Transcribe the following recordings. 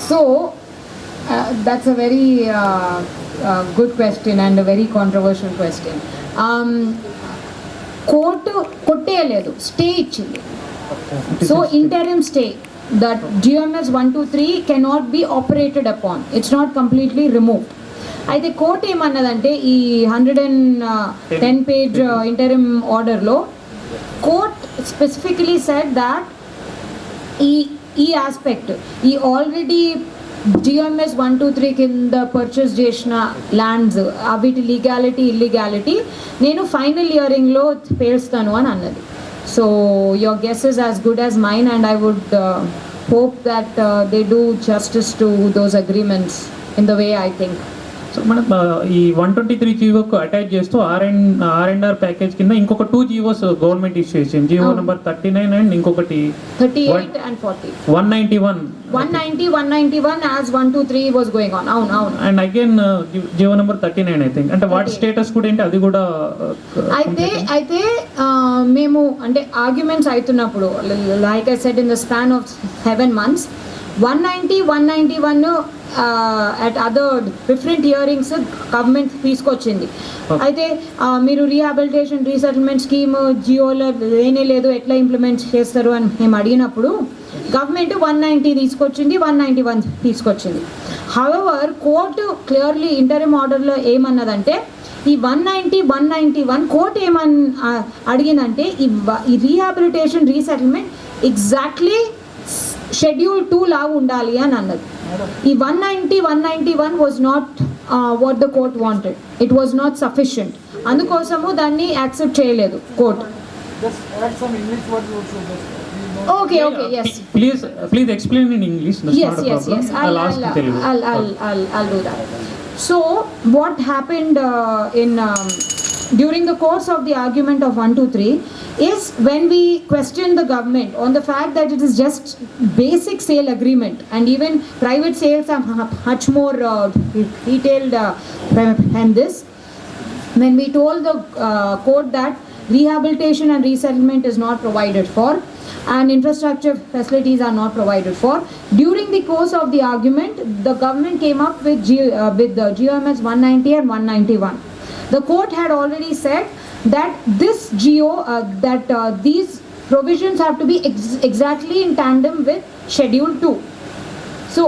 So that's a very good question and a very controversial question. Court కొట్టేయలేదు, stay ఇచ్చింది. So interim stay that GMS 123 cannot be operated upon. It's not completely removed. అయితే court ఏమన్నదంటే ఈ 110 page interim ఆర్డర్లో court specifically said that ఈ aspect, ఈ already GMS 123 కింద purchase చేసిన lands వీటి లీగాలిటీ ఇల్లీగాలిటీ నేను ఫైనల్ హియరింగ్లో పేరుస్తాను అని అన్నది. So your guess is as good as mine, and I would hope that they do justice to those agreements in the way I think. So మనం ఈ 123 జీవోకు attach చేస్తూ R package కింద ఇంకొక 2 GOs government issue చేసింది. GO number 39 and ఇంకొకటి 38 and 40. 191 as 123 was going on. అవును. And again GO number 39 I think. అంటే వాటి స్టేటస్ కూడా ఏంటి, అది కూడా అయితే మేము అంటే ఆర్గ్యుమెంట్స్ అవుతున్నప్పుడు like I said in the span of 7 months 190 191 at other different hearings government తీసుకొచ్చింది. అయితే మీరు రీహాబిలిటేషన్ రీసెటిల్మెంట్ స్కీమ్ జియోలో లేనే లేదు, ఎట్లా ఇంప్లిమెంట్ చేస్తారు అని మేము అడిగినప్పుడు గవర్నమెంట్ 190 తీసుకొచ్చింది, 191 తీసుకొచ్చింది. హౌఎవర్ కోర్టు క్లియర్లీ ఇంటరిమ్ ఆర్డర్లో ఏమన్నదంటే ఈ 190 191 కోర్టు అడిగిందంటే ఈ రీహాబిలిటేషన్ రీసెటిల్మెంట్ ఎగ్జాక్ట్లీ షెడ్యూల్ 2 లాగా ఉండాలి అని అన్నది. ఈ 190 191 was not what the court wanted. It was not sufficient. అందుకోసము దాన్ని యాక్సెప్ట్ చేయలేదు court. Okay, yes. Please explain in English. Yes. I'll do that. So what happened during the course of the argument of 123 is when we questioned the government on the fact that it is just basic sale agreement, and even private sales are much more detailed than this. When we told the court that rehabilitation and resettlement is not provided for and infrastructure facilities are not provided for, during the course of the argument the government came up with the GMS 190 and 191. The court had already said that this these provisions have to be exactly in tandem with Schedule 2. So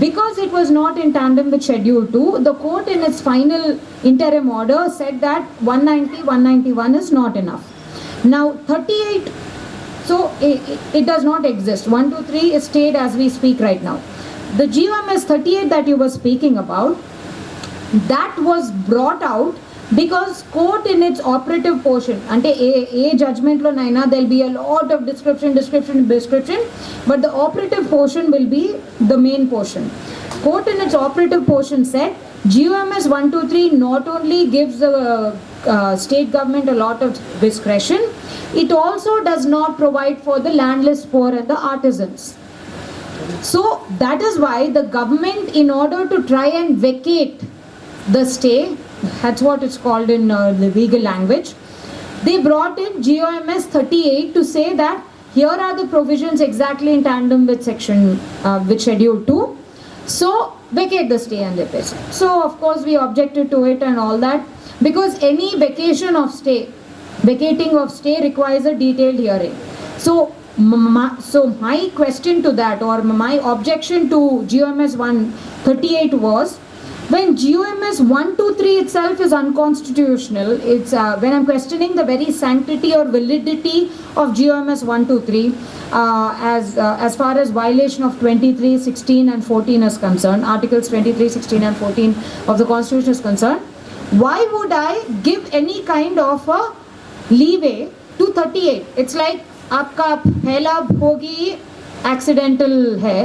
because it was not in tandem with Schedule 2, the court in its final interim order said that 190 191 is not enough. Now 38, so it does not exist. 123 is stayed as we speak right now. The GMS 38 that you were speaking about, that was brought out because court in its operative portion, ante a judgment lo naina there'll be a lot of description, but the operative portion will be the main portion. Court in its operative portion said GMS 123 not only gives the state government a lot of discretion, it also does not provide for the landless, poor and the artisans. So that is why the government, in order to try and vacate the stay, that's what it's called in the legal language, they brought in GOMS 38 to say that here are the provisions exactly in tandem with with Schedule 2, so vacate the stay and replace it. So of course we objected to it and all that, because any vacating of stay requires a detailed hearing. So my question to that, or my objection to GOMS 138 was, when GOMS 123 itself is unconstitutional, it's when I'm questioning the very sanctity or validity of GOMS 123 as far as violation of 23, 16 and 14 is concerned, articles 23, 16 and 14 of the Constitution is concerned, why would I give any kind of a leeway to 38? It's like आपका पहला भोगी accidental है,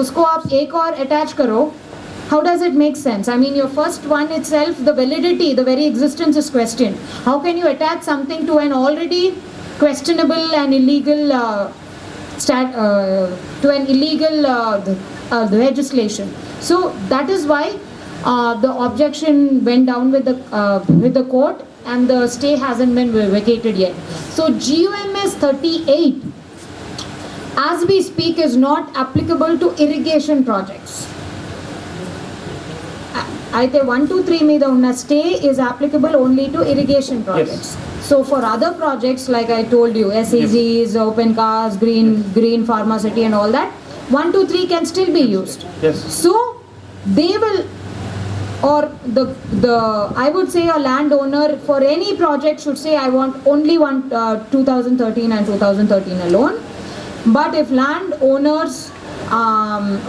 उसको आप एक और attach करो. How does it make sense? I mean, your first one itself, the validity, the very existence is questioned. How can you attach something to an already questionable and illegal legislation? So that is why the objection went down with the court, and the stay hasn't been vacated yet. So GOMS 38 as we speak is not applicable to irrigation projects. అయితే 123 మీద ఉన్న stay is applicable only to irrigation projects. So for other projects like I told you, SEZs, open cars, green pharmacity and all that, 123 can still be used. Yes. So they will, or the I would say a landowner for any project should say I want only 2013 and 2013 alone. But if landowners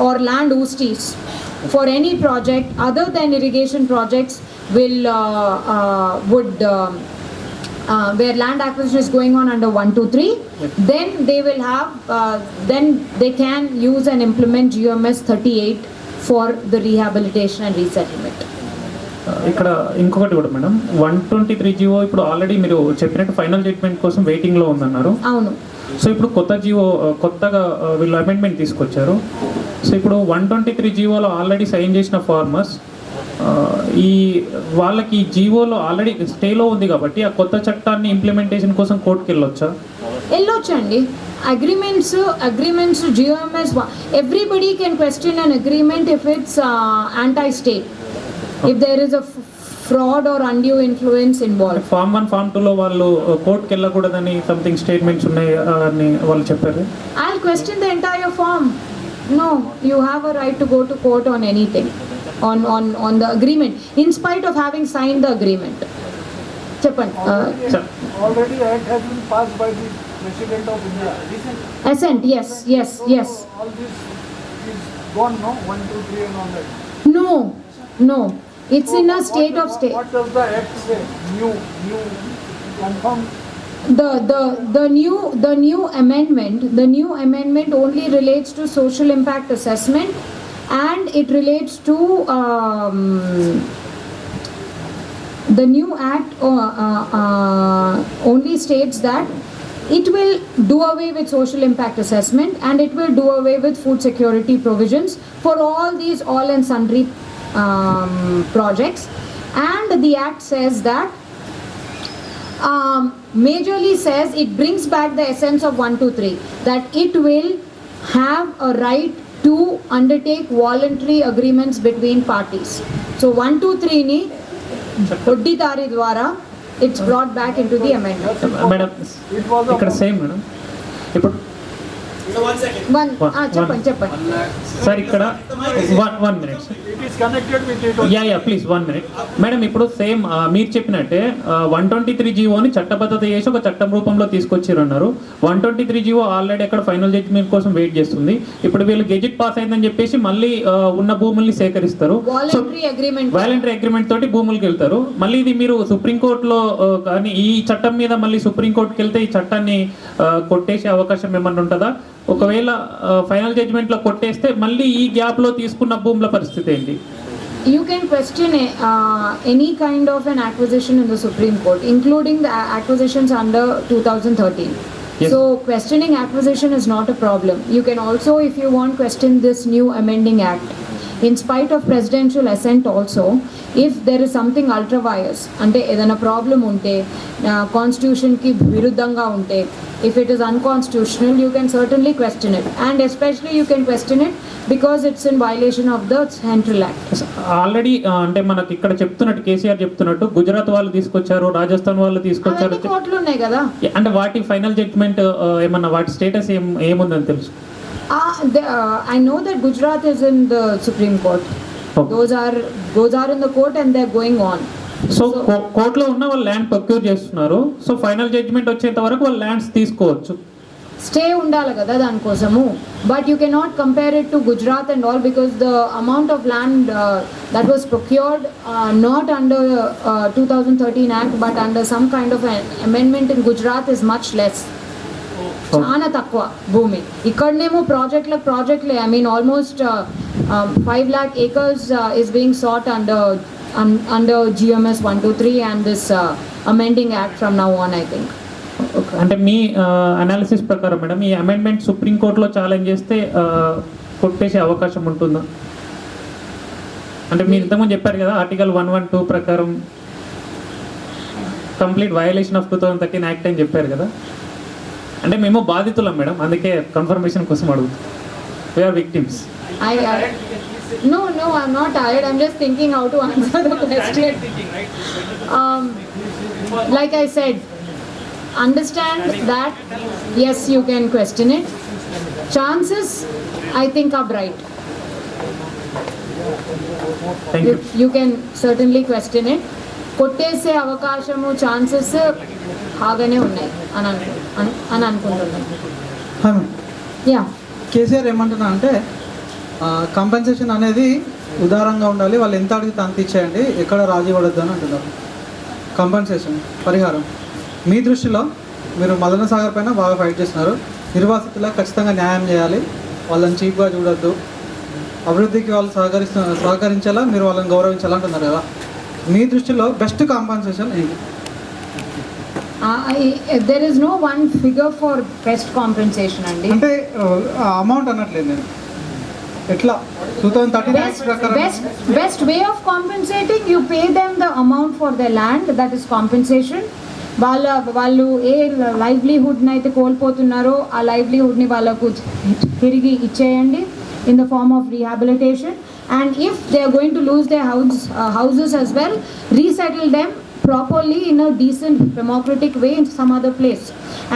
or land usties for any project other than irrigation projects would where land acquisition is going on under 123, then they will have then they can use and implement GMS 38 for the rehabilitation and resettlement. ఇక్కడ ఇంకొకటి కూడా madam 123 GO ఇప్పుడు already మీరు చెప్పినట్టు final judgement కోసం వెయిటింగ్లో ఉందన్నారు. అవును. So ఇప్పుడు కొత్తగా వీళ్ళు అమెండ్మెంట్ తీసుకొచ్చారు. సో ఇప్పుడు 123 జీవోలో ఆల్రెడీ సైన్ చేసిన ఫార్మర్స్ ఈ వాళ్ళకి జీవోలో ఆల్రెడీ స్టేలో ఉంది కాబట్టి ఆ కొత్త చట్టాన్ని ఇంప్లిమెంటేషన్ కోసం కోర్టుకి వెళ్ళొచ్చండి. Agreements GMS everybody can question an agreement if it's anti-state, if there is a fraud or undue influence involved. Form 1 form 2లో వాళ్ళు కోర్టుకి వెళ్ళకూడదని సంథింగ్ స్టేట్మెంట్స్ ఉన్నాయి అని వాళ్ళు చెప్పారు. I'll question the entire form. No, you have a right to go to court on anything, on the agreement, in spite of having signed the agreement. Chepandi. Already act has been passed by the President of India. Assent, yes. All this is gone, no? 1, 2, 3 and all that. No. It's in a state of state. What does the act say? New confirm. The new amendment only relates to social impact assessment, and it relates to the new act only states that it will do away with social impact assessment, and it will do away with food security provisions for all these all and sundry projects. And the act says that majorly says it brings back the essence of 123, that it will have a right to undertake voluntary agreements between parties. So 123 ni Odditari dwara it's brought back into the amendment. Madam, ఇక్కడ same madam ఇప్పుడు చెప్పండి sir ఇక్కడ 1 minute. It is connected with it. Yeah please 1 minute. Madam ఇప్పుడు same మీరు చెప్పినట్టే 123 జీవోని చట్టబద్ధత చేసి ఒక చట్టం రూపంలో తీసుకొచ్చారు అన్నారు. 123 జీవో ఆల్రెడీ అక్కడ ఫైనల్ జడ్జ్మెంట్ కోసం వెయిట్ చేస్తుంది. ఇప్పుడు వీళ్ళు గెజిట్ పాస్ అయిందని చెప్పేసి మళ్ళీ ఉన్న భూముల్ని సేకరిస్తారు. వాలంటరీ అగ్రిమెంట్ తోటి భూములకి వెళ్తారు. మళ్ళీ ఇది మీరు సుప్రీంకోర్టులో కానీ ఈ చట్టం మీద మళ్ళీ సుప్రీంకోర్టుకి వెళ్తే ఈ చట్టాన్ని కొట్టేసే అవకాశం ఏమన్నా ఉంటుందా? ఒకవేళ ఫైనల్ జడ్జ్మెంట్ లో కొట్టేస్తే మళ్ళీ ఈ గ్యాప్ లో తీసుకున్న భూముల పరిస్థితి ఏంటి? You can question any kind of an acquisition in the Supreme Court, including the acquisitions under 2013. Yes. So questioning acquisition is not a problem. You can also, if you want, question this new amending act. In spite of presidential assent also, if there is something ultra vires, ante edana problem unte, constitution ki viruddhanga unte, if it is unconstitutional, you can certainly question it, and especially you can question it because it's in violation of the Central Act. Already అంటే మనకి ఇక్కడ చెప్తున్నట్టు కేసీఆర్ చెప్తున్నట్టు గుజరాత్ వాళ్ళు తీసుకొచ్చారు, రాజస్థాన్ వాళ్ళు తీసుకొచ్చారు, కోర్టులు ఉన్నాయి కదా. అంటే వాటి ఫైనల్ జడ్జ్మెంట్ ఏమన్నా వాటి స్టేటస్ ఏముందని తెలుసు? I know that Gujarat is in the Supreme Court. Those are in the court and they're going on. So కోర్టులో ఉన్న వాళ్ళు ల్యాండ్ ప్రొక్యూర్ చేస్తున్నారు. సో ఫైనల్ జడ్జ్మెంట్ వచ్చేంత వరకు వాళ్ళు ల్యాండ్స్ తీసుకోవచ్చు. స్టే ఉండాలి కదా దానికోసము. But you cannot compare it to Gujarat and all because the amount of land that was procured not under 2013 act but under some kind of amendment in Gujarat is much less. చాలా తక్కువ భూమి. ఇక్కడనేమో ప్రాజెక్ట్లే I mean almost 5 lakh acres is being sought under GMS 123 and this amending act from now on, I think. అంటే మీ analysis ప్రకారం madam ఈ amendment సుప్రీంకోర్టులో challenge చేస్తే కొట్టేసే అవకాశం ఉంటుందా? అంటే మీరు ఇంతకుముందు చెప్పారు కదా ఆర్టికల్ 112 ప్రకారం కంప్లీట్ వయలేషన్ ఆఫ్ 2013 యాక్ట్ అని చెప్పారు కదా. అంటే మేము బాధితులం మేడం, అందుకే కన్ఫర్మేషన్ కోసం అడుగుతాం. We are victims. No, I'm not tired. I'm just thinking how to answer the question. Like I said, understand that yes, you can question it. Chances, I think, are bright. Thank you. You can certainly question it. కొట్టేసే అవకాశము chances బాగానే ఉన్నాయి అని అనుకుంటున్నాను. Yeah, KCR ఏమంటున్నా అంటే compensation అనేది ఉదారంగా ఉండాలి, వాళ్ళు ఎంత అడిగితే అంత ఇచ్చేయండి, ఎక్కడ రాజీ పడొద్దు అని అంటున్నారు. కంపెన్సేషన్ పరిహారం మీ దృష్టిలో, మీరు మదన సాగర్ పైన బాగా ఫైట్ చేస్తున్నారు, నిర్వాసితులకు ఖచ్చితంగా న్యాయం చేయాలి, వాళ్ళని చీప్గా చూడొద్దు, అభివృద్ధికి వాళ్ళు సహకరించేలా మీరు వాళ్ళని గౌరవించాలంటున్నారు కదా, మీ దృష్టిలో బెస్ట్ కాంపన్సేషన్ ఏంటి? there is no one figure for best compensation అండి. అంటే అమౌంట్ అనట్లేదు నేను, ఎట్లా 2013 ప్రకారం best way of compensating, you pay them the amount for their land, that is compensation. వాళ్ళు ఏ లైవ్లీహుడ్ని అయితే కోల్పోతున్నారో ఆ లైవ్లీహుడ్ని వాళ్ళకు తిరిగి ఇచ్చేయండి in the form of rehabilitation, and if they are going to lose their houses as well, resettle them properly in a decent democratic way in some other place.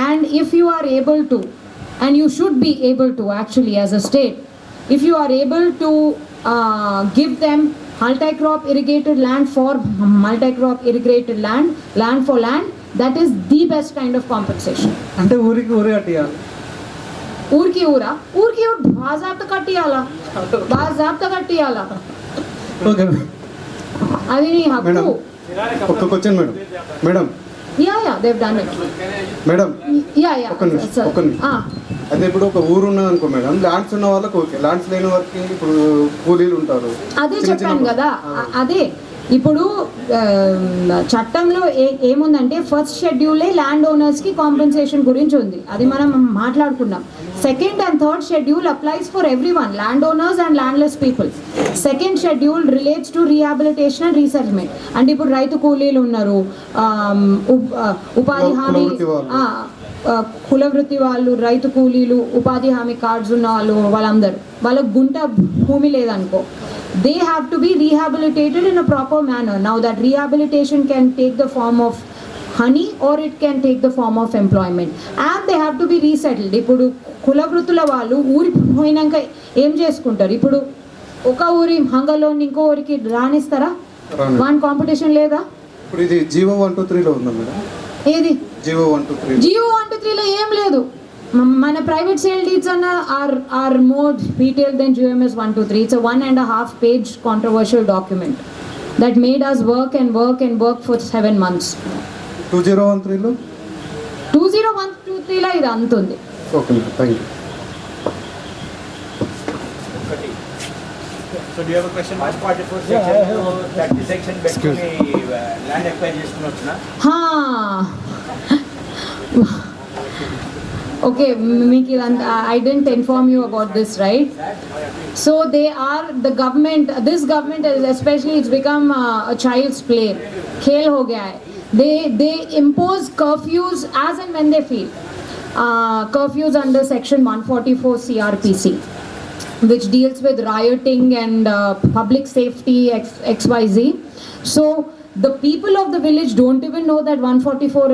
And if you are able to, and you should be able to actually as a state, if you are able to give them multi-crop irrigated land for multi-crop irrigated land for land, that is the best kind of compensation. అంటే ఊరికి ఊరి కట్టియాలి, ఊరికి బాజాబ్తా కట్టియాలా, okay. అది నీ madam, హక్కు. ఒక్క question madam. Yeah they've done it. Madam yeah ఒక్క నిమిషం. అదే ఇప్పుడు ఒక ఊరు ఉన్నది అనుకో మేడం, ల్యాండ్స్ ఉన్న వాళ్ళకి ఓకే, ల్యాండ్స్ లేని వారికి ఇప్పుడు కూలీలు ఉంటారు. అదే చెప్పాను కదా, అదే ఇప్పుడు చట్టంలో ఏముందంటే ఫస్ట్ షెడ్యూలే ల్యాండ్ ఓనర్స్కి కాంపెన్సేషన్ గురించి ఉంది, అది మనం మాట్లాడుకున్నాం. Second and third schedule applies for every one, land owners and landless people. Second schedule relates to rehabilitation and resettlement. అంటే ఇప్పుడు రైతు కూలీలు ఉన్నారు, ఉపాధి హామీ కుల వృత్తి వాళ్ళు, రైతు కూలీలు, ఉపాధి హామీ కార్డ్స్ ఉన్న వాళ్ళందరూ, వాళ్ళకు గుంట భూమి లేదనుకో, they have to be rehabilitated in a proper manner. Now that rehabilitation can take the form of honey or it can take the form of employment, and they have to be resettled. ఇప్పుడు కుల వృత్తుల వాళ్ళు ఊరి పోయినాక ఏం చేసుకుంటారు? ఇప్పుడు ఒక ఊరి హంగలోని ఇంకో ఊరికి రానిస్తారా? వన్ కాంపిటీషన్ లేదా? ఇప్పుడు ఇది జీవో 123లో ఉందా మేడం? ఏది జీవో 123? జీవో 123లో ఏం లేదు. మన ప్రైవేట్ సేల్ డీడ్స్ అన్న are more detail than GMS 123. It's a 1.5 page controversial document that made us work for 7 months. 2013లో 2023లో ఇది అంతుంది. Okay madam, thank you. So do you have a question? 144 section, 30 section పెట్టుకొని land acquire చేసుకున్నొచ్చునా? Okay, Miki, I didn't inform you about this, right? So the government, this government especially, it's become a child's play. Khel ho gaya hai. They impose curfews as and when they feel. Curfews under section 144 CRPC, which deals with rioting and public safety XYZ. So the people of the village don't even know that 144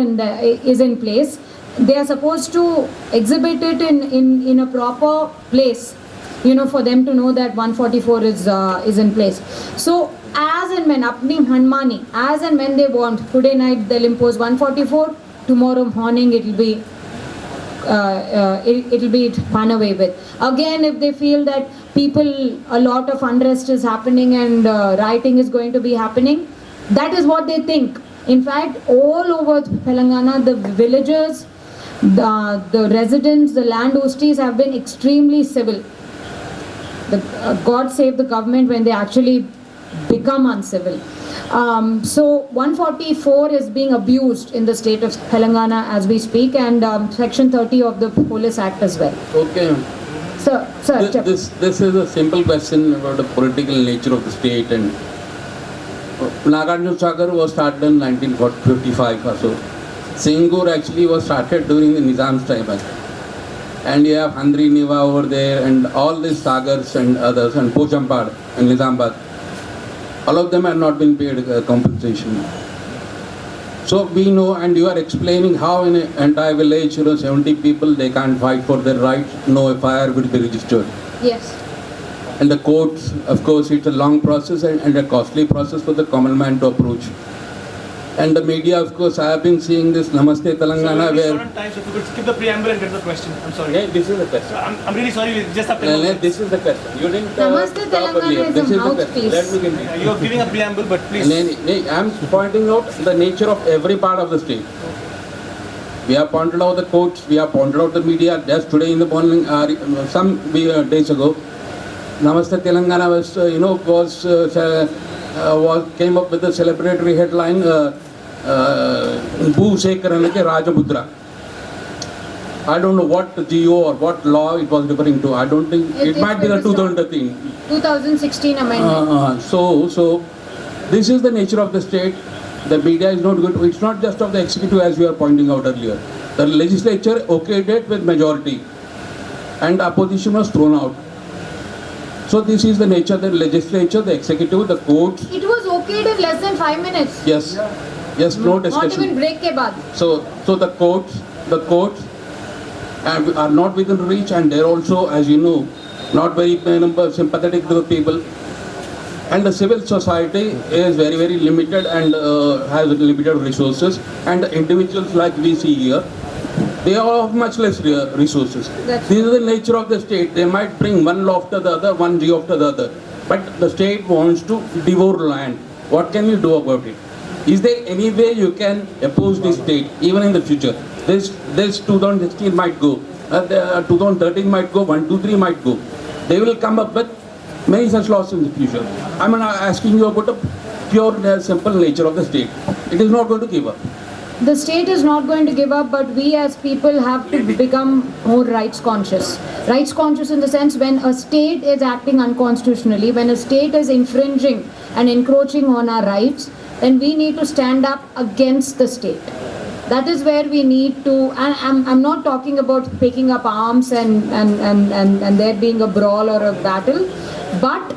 is in place. They are supposed to exhibit it in a proper place, for them to know that 144 is in place. So as and when apni manmani, as and when they want, today night they'll impose 144, tomorrow morning it'll be done away with. Again, if they feel that a lot of unrest is happening and rioting is going to be happening, that is what they think. In fact, all over Telangana, the villagers, the residents, the land hosties have been extremely civil. God save the government when they actually become uncivil. So 144 is being abused in the state of Telangana as we speak, and section 30 of the Police Act as well. Okay. Sir, This is a simple question about the political nature of the state, and Nagarjuna Sagar was started in 1955 or so. Singur actually was started during the Nizam's time. And you have Handri Niva over there and all these Sagars and others and Pochampad and Nizambad. All of them have not been paid compensation. So we know, and you are explaining how in an entire village, 70 people, they can't fight for their rights, no FIR will be registered. Yes. And the courts, of course, it's a long process and a costly process for the common man to approach. And the media, of course, I have been seeing this Namaste Telangana where... Time, so if you could skip the preamble and get the question. I'm sorry. Yeah, this is the question. I'm really sorry, we just have to... This is the question. You didn't Namaste stop Telangana earlier. is This a is the question. mouthpiece. Let me continue. You're giving a preamble, but please... I'm pointing out the nature of every part of the state. We have pointed out the courts, we have pointed out the media. Just today in the morning, some days ago, Namaste Telangana came up with a celebratory headline, Bhu Sekaranake Rajamudra. I don't know what GO or what law it was referring to. I don't think it might be the 2013. 2016 amendment. So this is the nature of the state. The media is not good. It's not just of the executive as we were pointing out earlier. The legislature okayed it with majority and opposition was thrown out. So this is the nature of the legislature, the executive, the courts. It was okayed in less than 5 minutes. Yes. Yes, no discussion. Not even break ke baad. So the courts are not within reach, and they're also, as you know, not very sympathetic to the people. And the civil society is very, very limited and has limited resources. And the individuals like we see here, they have much less resources. This is the nature of the state. They might bring one law after the other, one G after the other. But the state wants to devour land. What can you do about it? Is there any way you can oppose this state, even in the future? This 2016 might go, 2013 might go, 1, 2, 3 might go. They will come up with many such laws in the future. I'm asking you about the pure, simple nature of the state. It is not going to give up. The state is not going to give up, but we as people have to become more rights conscious. Rights conscious in the sense when a state is acting unconstitutionally, when a state is infringing and encroaching on our rights, then we need to stand up against the state. That is where we need to, and I'm not talking about picking up arms and there being a brawl or a battle, but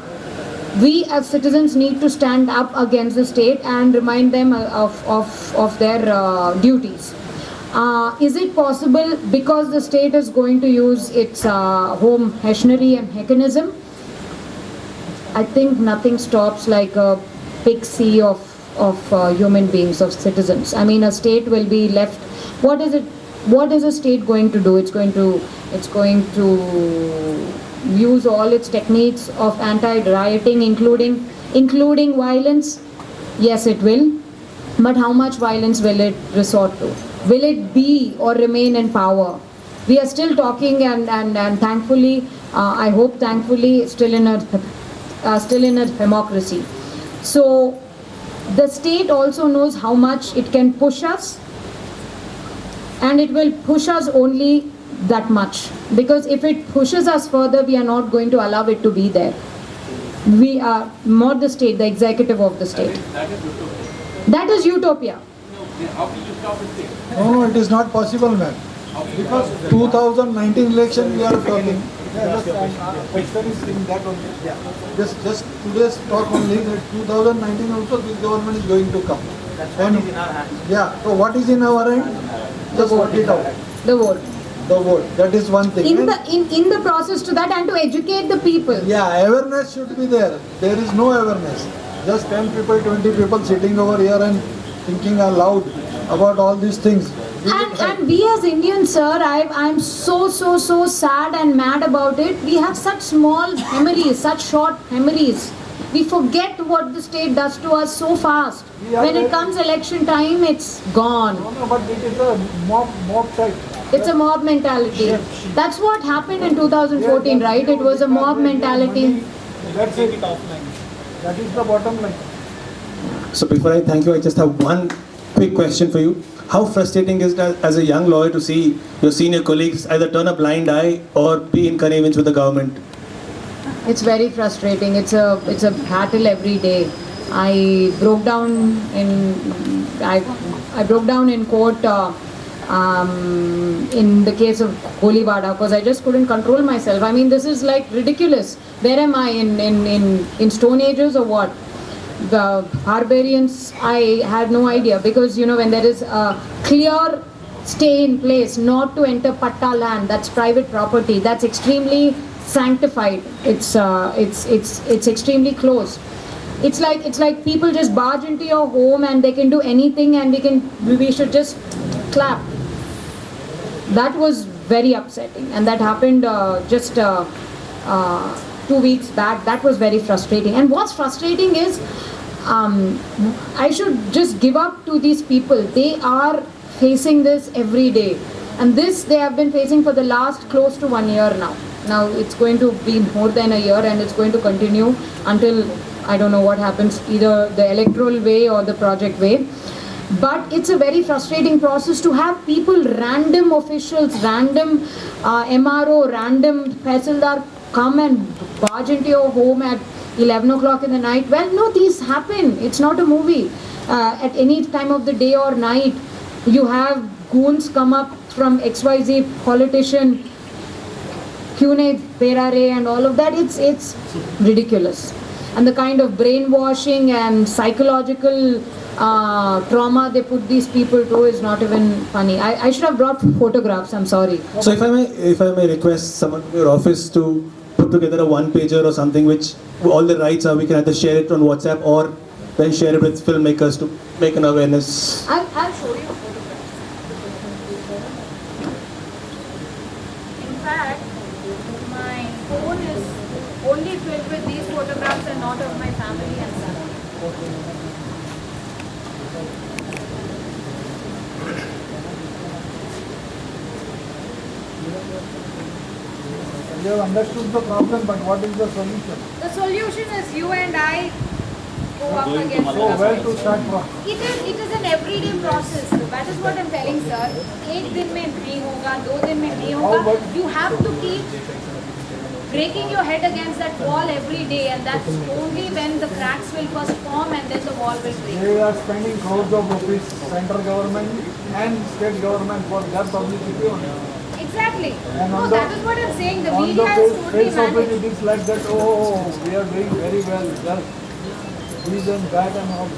we as citizens need to stand up against the state and remind them of their duties. Is it possible because the state is going to use its home machinery and mechanism? I think nothing stops like a big sea of human beings, of citizens. I mean, a state will be left. What is a state going to do? It's going to use all its techniques of anti-rioting, including violence. Yes, it will. But how much violence will it resort to? Will it be or remain in power? We are still talking, and thankfully, I hope thankfully, still in a democracy. So the state also knows how much it can push us, and it will push us only that much, because if it pushes us further, we are not going to allow it to be there. We are not the state, the executive of the state. That is utopia. No, it is not possible, ma'am. Because 2019 election we are talking. Question is in that only. Just today's talk only that 2019 also this government is going to come. That's what is in our hands. Yeah. So what is in our hand? Just work it out. The vote. The vote. That is one thing. In the process to that, and to educate the people. Yeah, awareness should be there. There is no awareness. Just 10 people, 20 people sitting over here and thinking aloud about all these things. And we as Indians, sir, I'm so sad and mad about it. We have such small memories, such short memories. We forget what the state does to us so fast. When it comes election time, it's gone. No, but it is a mob type. It's a mob mentality. That's what happened in 2014, right? It was a mob mentality. That's it. That is the bottom line. So before I thank you, I just have one quick question for you. How frustrating is that as a young lawyer to see your senior colleagues either turn a blind eye or be in connivance with the government? It's very frustrating. It's a battle every day. I broke down I broke down in court in the case of Kolivada because I just couldn't control myself. I mean, this is like ridiculous. Where am I in Stone Ages or what? The barbarians, I had no idea because when there is a clear stay in place not to enter patta land, that's private property, that's extremely sanctified. It's extremely close. It's like people just barge into your home and they can do anything and we should just clap. That was very upsetting and that happened just 2 weeks back. That was very frustrating. And what's frustrating is I should just give up to these people. They are facing this every day. And this they have been facing for the last close to 1 year now. Now it's going to be more than a year and it's going to continue until I don't know what happens, either the electoral way or the project way. But it's a very frustrating process to have people, random officials, random MRO, random Tehsildar come and barge into your home at 11 o'clock in the night. Well, no, these happen. It's not a movie. At any time of the day or night, you have goons come up from XYZ politician, Cune, Perare and all of that. It's ridiculous. And the kind of brainwashing and psychological trauma they put these people through is not even funny. I should have brought photographs, I'm sorry. So if I may request someone from your office to put together a one-pager or something which all the rights are, we can either share it on WhatsApp or then share it with filmmakers to make an awareness. I'll show you photographs. In fact, my phone is only filled with these photographs and not of my family and son. You have understood the problem, but what is the solution? The solution is you and I go up against So where to start from? it is an everyday process. That is what I'm telling sir. एक दिन में नहीं होगा, 2 दिन में नहीं होगा. You have to keep breaking your head against that wall every day, and that's only when the cracks will first form and then the wall will break. They are spending crores of rupees, central government and state government for their publicity only. Exactly. And No, on that the- is what I'm saying. The On media the has totally face of it, managed. it is like that, oh, we are doing very well, just this and that and all.